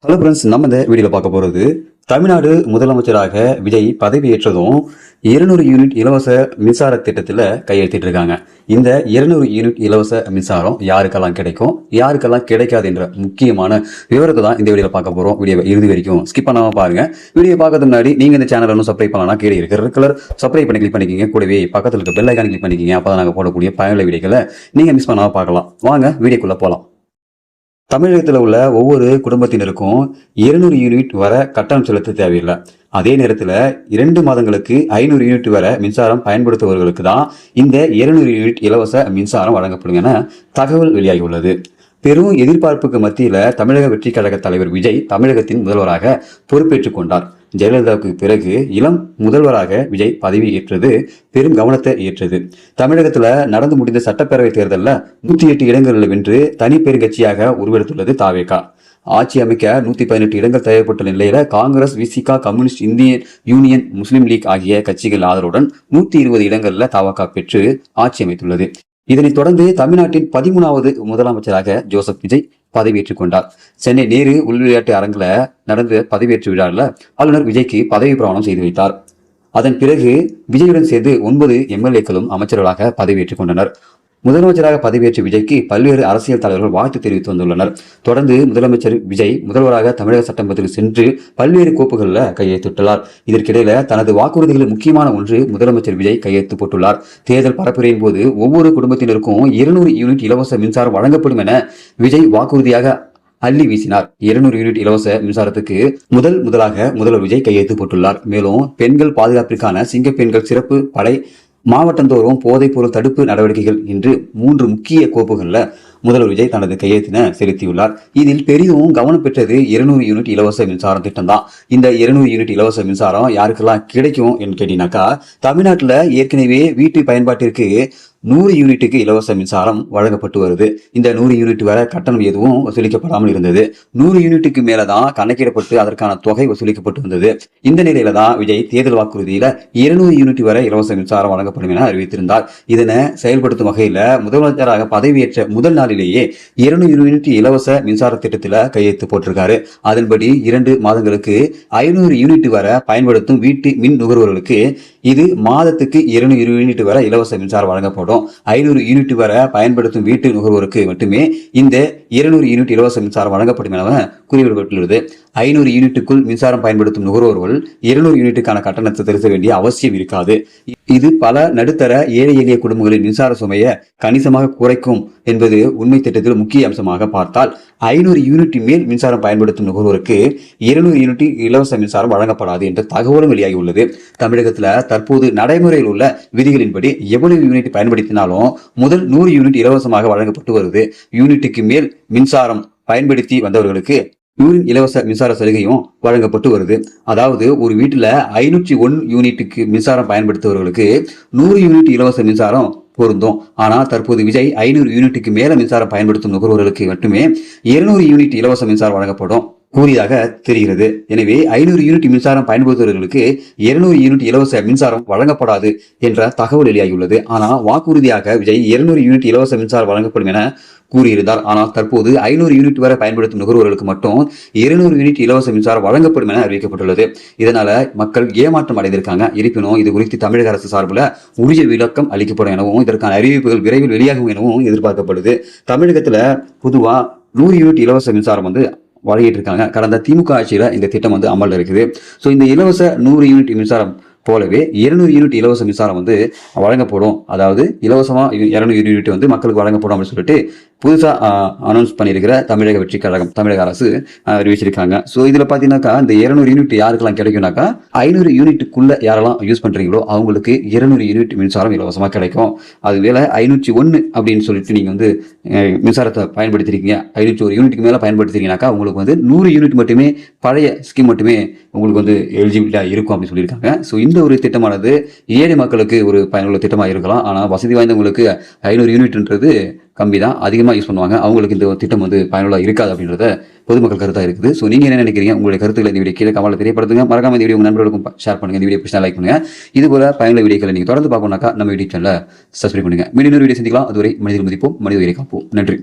Hello friends, நம்ம இந்த வீடியோவில் பார்க்க போகிறது தமிழ்நாடு முதலமைச்சராக விஜய் பதவியேற்றதும் 200 யூனிட் இலவச மின்சார திட்டத்தில் கையெழுத்திட்டு இருக்காங்க. இந்த 200 யூனிட் இலவச மின்சாரம் யாருக்கெல்லாம் கிடைக்கும், யாருக்கெல்லாம் கிடைக்காது என்ற முக்கியமான விவரத்தை தான் இந்த வீடியோவில் பார்க்க போகிறோம். வீடியோவை இறுதி வரைக்கும் ஸ்கிப் பண்ணாமல் பாருங்க. வீடியோ பார்க்கறதுக்கு முன்னாடி நீங்கள் இந்த சேனல் ஒன்றும் சப்ஸ்கிரைப் பண்ணலாம், கீழே இருக்கிற கலர் சப்ஸ்கிரைப் பண்ணி கிளிக் பண்ணிக்கிங்க. கூடவே பக்கத்தில் இருக்க பெல் ஐக்கான் கிளிக் பண்ணிக்கிங்க. அப்போ தான் நாங்கள் போடக்கூடிய பயனுள்ள வீடியோக்களை நீங்கள் மிஸ் பண்ணாமல் பார்க்கலாம். வாங்க வீடியோக்குள்ளே போகலாம். தமிழகத்தில் உள்ள ஒவ்வொரு குடும்பத்தினருக்கும் 200 யூனிட் வர கட்டணம் செலுத்த தேவையில்லை. அதே நேரத்தில் 2 மாதங்களுக்கு 500 யூனிட் வர மின்சாரம் பயன்படுத்துபவர்களுக்கு தான் இந்த 200 யூனிட் இலவச மின்சாரம் வழங்கப்படும் என தகவல் வெளியாகியுள்ளது. பெரும் எதிர்பார்ப்புக்கு மத்தியில தமிழக வெற்றி கழக தலைவர் விஜய் தமிழகத்தின் முதல்வராக பொறுப்பேற்றுக் கொண்டார். ஜெயலலிதாவுக்கு பிறகு இளம் முதல்வராக விஜய் பதவி ஏற்றது பெரும் கவனத்தை ஏற்றது. தமிழகத்துல நடந்து முடிந்த சட்டப்பேரவை தேர்தலில் 108 இடங்களில் வென்று தனி பெருங்கட்சியாக உருவெடுத்துள்ளது தாவேகா. ஆட்சி அமைக்க 118 இடங்கள் தேவைப்பட்ட நிலையில Congress, Visika, communist, Indian union முஸ்லீம் லீக் ஆகிய கட்சிகள் ஆதரவுடன் 120 இடங்கள்ல தாவேகா பெற்று ஆட்சி அமைத்துள்ளது. இதனைத் தொடர்ந்து தமிழ்நாட்டின் 13வது முதலமைச்சராக ஜோசப் விஜய் பதவியேற்றுக் கொண்டார். சென்னை நேரு உள்விளையாட்டு அரங்கில் நடந்த பதவியேற்று விழாவில் ஆளுநர் விஜய்க்கு பதவி பிரமாணம் செய்து வைத்தார். அதன் பிறகு விஜயுடன் சேர்ந்து 9 எம்எல்ஏக்களும் அமைச்சர்களாக பதவியேற்றுக் கொண்டனர். முதலமைச்சராக பதவியேற்ற விஜய்க்கு பல்வேறு அரசியல் தலைவர்கள் வாழ்த்து தெரிவித்து வந்துள்ளனர். தொடர்ந்து முதலமைச்சர் விஜய் முதல்வராக தமிழக சட்டமன்றத்தில் சென்று பல்வேறு கோப்புகளில் கையெழுத்திட்டுள்ளார். இதற்கிடையில தனது வாக்குறுதிகளில் முக்கியமான ஒன்று முதலமைச்சர் விஜய் கையெழுத்து போட்டுள்ளார். தேர்தல் பரப்புரையின் போது ஒவ்வொரு குடும்பத்தினருக்கும் 200 யூனிட் இலவச மின்சாரம் வழங்கப்படும் என விஜய் வாக்குறுதியாக அள்ளி வீசினார். 200 யூனிட் இலவச மின்சாரத்துக்கு முதலாக முதல்வர் விஜய் கையெழுத்து போட்டுள்ளார். மேலும் பெண்கள் பாதுகாப்பிற்கான சிங்க பெண்கள் சிறப்பு படை, மாவட்டந்தோறும் போதைப் பொருள் தடுப்பு நடவடிக்கைகள் என்று 3 முக்கிய கோப்புகளில் முதல்வர் விஜய் தனது கையெழுத்தின செலுத்தியுள்ளார். இதில் பெரிதும் கவனம் பெற்றது 200 யூனிட் இலவச மின்சாரம் திட்டம் தான். இந்த 200 யூனிட் இலவச மின்சாரம் யாருக்கெல்லாம் கிடைக்கும் என்று கேட்டீங்கன்னாக்கா, தமிழ்நாட்டில் ஏற்கனவே வீட்டு பயன்பாட்டிற்கு 100 யூனிட்டுக்கு இலவச மின்சாரம் வழங்கப்பட்டு வருது. இந்த 100 யூனிட் வரை கட்டணம் எதுவும் வசூலிக்கப்படாமல் இருந்தது. 100 யூனிட்டுக்கு மேலதான் கணக்கிடப்பட்டு அதற்கான தொகை வசூலிக்கப்பட்டு வந்தது. இந்த நிலையில தான் விஜய் தேர்தல் வாக்குறுதியில 200 யூனிட் வரை இலவச மின்சாரம் வழங்கப்படும் என அறிவித்திருந்தார். இதனை செயல்படுத்தும் வகையில முதலமைச்சராக பதவியேற்ற முதல் நாளிலேயே 200 யூனிட் இலவச மின்சார திட்டத்தில் கையெழுத்து போட்டிருக்காரு. அதன்படி 2 மாதங்களுக்கு 500 யூனிட் வரை பயன்படுத்தும் வீட்டு மின் நுகர்வோர்களுக்கு இது மாதத்துக்கு 200 யூனிட் வரை இலவச மின்சாரம் வழங்கப்படும். 500 யூனிட் வரை பயன்படுத்தும் வீட்டு நுகர்வோருக்கு மட்டுமே இந்த 200 யூனிட் இலவச மின்சாரம் வழங்கப்படும் என குறிப்பிடப்பட்டுள்ளது. 500 யூனிட்டுக்குள் மின்சாரம் பயன்படுத்தும் நுகர்வோர்கள் 200 யூனிட்டுக்கான கட்டணத்தை செலுத்த வேண்டிய அவசியம் இருக்காது. இது பல நடுத்தர ஏழை எளிய குடும்பங்களின் மின்சார சுமையை கணிசமாக குறைக்கும் என்பது உண்மை திட்டத்தில் முக்கிய அம்சமாக பார்த்தால் 500 யூனிட் மேல் மின்சாரம் பயன்படுத்தும் நுகர்வோருக்கு 200 யூனிட் இலவச மின்சாரம் வழங்கப்படாது என்ற தகவலும் வெளியாகி உள்ளது. தமிழகத்தில் தற்போது நடைமுறையில் உள்ள விதிகளின்படி எவ்வளவு யூனிட் பயன்படுத்தினாலும் முதல் 100 யூனிட் இலவசமாக வழங்கப்பட்டு வருது. யூனிட்டுக்கு மேல் மின்சாரம் பயன்படுத்தி வந்தவர்களுக்கு யூனிட் இலவச மின்சார சலுகையும் வழங்கப்பட்டு வருது. அதாவது ஒரு வீட்டுல 501 யூனிட்டுக்கு மின்சாரம் பயன்படுத்துபவர்களுக்கு 100 யூனிட் இலவச மின்சாரம் பொருந்தும். ஆனா தற்போது விஜய் 500 யூனிட்டுக்கு மேல மின்சாரம் பயன்படுத்தும் நுகர்வோர்களுக்கு மட்டுமே 200 யூனிட் இலவச மின்சாரம் வழங்கப்படும் கூறியதாக தெரிகிறது. எனவே 500 யூனிட் மின்சாரம் பயன்படுத்துபவர்களுக்கு 200 யூனிட் இலவச மின்சாரம் வழங்கப்படாது என்ற தகவல் வெளியாகியுள்ளது. ஆனால் வாக்குறுதியாக விஜய் 200 யூனிட் இலவச மின்சாரம் வழங்கப்படும் என கூறியிருந்தார். ஆனால் தற்போது 500 யூனிட் வரை பயன்படுத்தும் நுகர்வோர்களுக்கு மட்டும் 200 யூனிட் இலவச மின்சாரம் வழங்கப்படும் என அறிவிக்கப்பட்டுள்ளது. இதனால மக்கள் ஏமாற்றம் அடைந்திருக்காங்க. இருப்பினும் இது குறித்து தமிழக அரசு சார்பில் உரிய விளக்கம் அளிக்கப்படும் எனவும் இதற்கான அறிவிப்புகள் விரைவில் வெளியாகும் எனவும் எதிர்பார்க்கப்படுது. தமிழகத்துல பொதுவா 100 யூனிட் இலவச மின்சாரம் வழங்கிட்டு இருக்காங்க. கடந்த திமுக ஆட்சியில இந்த திட்டம் அமல்ல இருக்குது. ஸோ இந்த இலவச 100 யூனிட் மின்சாரம் போலவே 200 யூனிட் இலவச மின்சாரம் வழங்கப்படும். அதாவது இலவசமா 200 யூனிட் மக்களுக்கு வழங்கப்படும் அப்படின்னு சொல்லிட்டு புதுசா அனௌன்ஸ் பண்ணியிருக்கிற தமிழக வெற்றி கழகம், தமிழக அரசு அறிவிச்சிருக்காங்க. ஸோ இதுல பாத்தீங்கன்னாக்கா இந்த 200 யூனிட் யாருக்கெல்லாம் கிடைக்கும்னாக்கா, 500 யூனிட்டுக்குள்ள யாரெல்லாம் யூஸ் பண்றீங்களோ அவங்களுக்கு 200 யூனிட் மின்சாரம் இலவசமா கிடைக்கும். அதுவேளை 501 அப்படின்னு சொல்லிட்டு நீங்க மின்சாரத்தை பயன்படுத்திருக்கீங்க, 501 யூனிட்டுக்கு மேல பயன்படுத்துறீங்கன்னாக்கா உங்களுக்கு 100 யூனிட் மட்டுமே பழைய ஸ்கீம் மட்டுமே உங்களுக்கு எலிஜிபிலிட்டா இருக்கும் அப்படின்னு சொல்லியிருக்காங்க. ஸோ இந்த ஒரு திட்டமானது ஏழை மக்களுக்கு ஒரு பயனுள்ள திட்டமாக இருக்கலாம். ஆனால் வசதி வாய்ந்தவங்களுக்கு 500 யூனிட்ன்றது கம்மி தான், அதிகமாக யூஸ் பண்ணுவாங்க. அவங்களுக்கு இந்த திட்டம் பயனுள்ளதாக இருக்காது அப்படின்றத பொதுமக்கள் கருத்தாக இருக்குது. ஸோ நீங்கள் என்ன நினைக்கிறீங்க? உங்களுடைய கருத்துக்களை இந்த வீடியோ கீழே கமெண்ட்ல தெரியப்படுத்துங்க. மறக்காம இந்த வீடியோ உங்கள் நண்பர்களுக்கும் ஷேர் பண்ணுங்க. இந்த வீடியோ பிடிச்சா லைக் பண்ணுங்க. இது போல பயனுள்ள வீடியோக்களை நீங்கள் தொடர்ந்து பார்க்கணும்னாக்கா நம்ம யூடியூப் சேனலை சப்ஸ்கிரைப் பண்ணுங்க. மீண்டும் வீடியோ சந்திக்கலாம். அதுவரை மனிதர்கள் மதிப்போம், மனித உயிரை காப்போம். நன்றி.